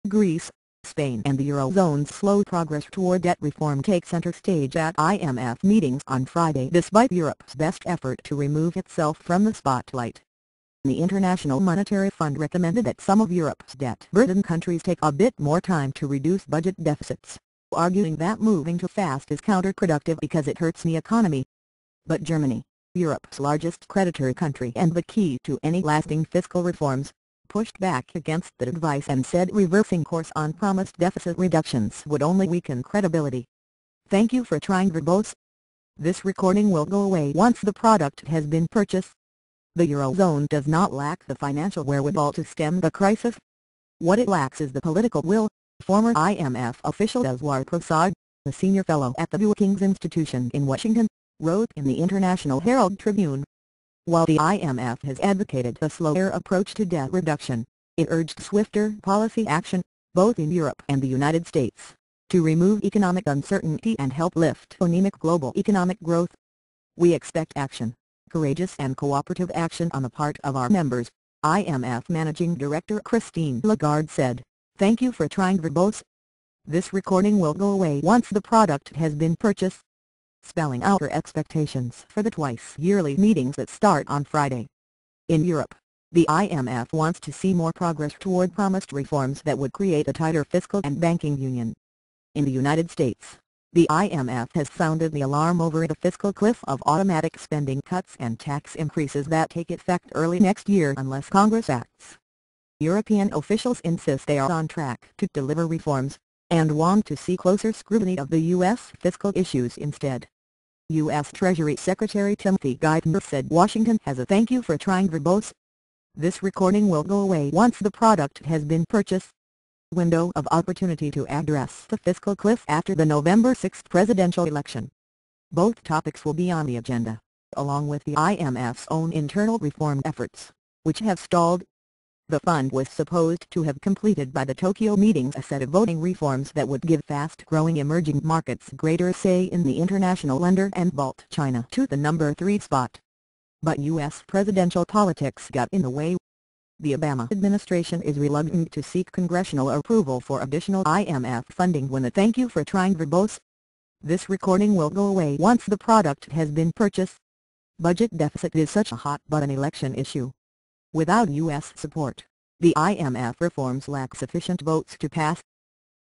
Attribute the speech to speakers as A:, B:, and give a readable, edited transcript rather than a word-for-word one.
A: Greece, Spain and the Eurozone's slow progress toward debt reform take center stage at IMF meetings on Friday despite Europe's best effort to remove itself from the spotlight. The International Monetary Fund recommended that some of Europe's debt-burdened countries take a bit more time to reduce budget deficits, arguing that moving too fast is counterproductive because it hurts the economy. But Germany, Europe's largest creditor country and the key to any lasting fiscal reforms, pushed back against that advice and said reversing course on promised deficit reductions would only weaken credibility. Thank you for trying verbose. This recording will go away once the product has been purchased. The Eurozone does not lack the financial wherewithal to stem the crisis. What it lacks is the political will, former IMF official Eswar Prasad, the senior fellow at the Brookings Institution in Washington, wrote in the International Herald Tribune. While the IMF has advocated a slower approach to debt reduction, it urged swifter policy action, both in Europe and the United States, to remove economic uncertainty and help lift anemic global economic growth. We expect action, courageous and cooperative action on the part of our members, IMF Managing Director Christine Lagarde said. Thank you for trying verbose. This recording will go away once the product has been purchased. Spelling out her expectations for the twice-yearly meetings that start on Friday. In Europe, the IMF wants to see more progress toward promised reforms that would create a tighter fiscal and banking union. In the United States, the IMF has sounded the alarm over the fiscal cliff of automatic spending cuts and tax increases that take effect early next year unless Congress acts. European officials insist they are on track to deliver reforms, and want to see closer scrutiny of the U.S. fiscal issues instead. U.S. Treasury Secretary Timothy Geithner said Washington has a thank you for trying verbose. This recording will go away once the product has been purchased. Window of opportunity to address the fiscal cliff after the November 6 presidential election. Both topics will be on the agenda, along with the IMF's own internal reform efforts, which have stalled. The fund was supposed to have completed by the Tokyo meetings a set of voting reforms that would give fast-growing emerging markets greater say in the international lender and vault China to the number 3 spot. But U.S. presidential politics got in the way. The Obama administration is reluctant to seek congressional approval for additional IMF funding when the thank you for trying verbose. This recording will go away once the product has been purchased. Budget deficit is such a hot-button election issue. Without U.S. support, the IMF reforms lack sufficient votes to pass.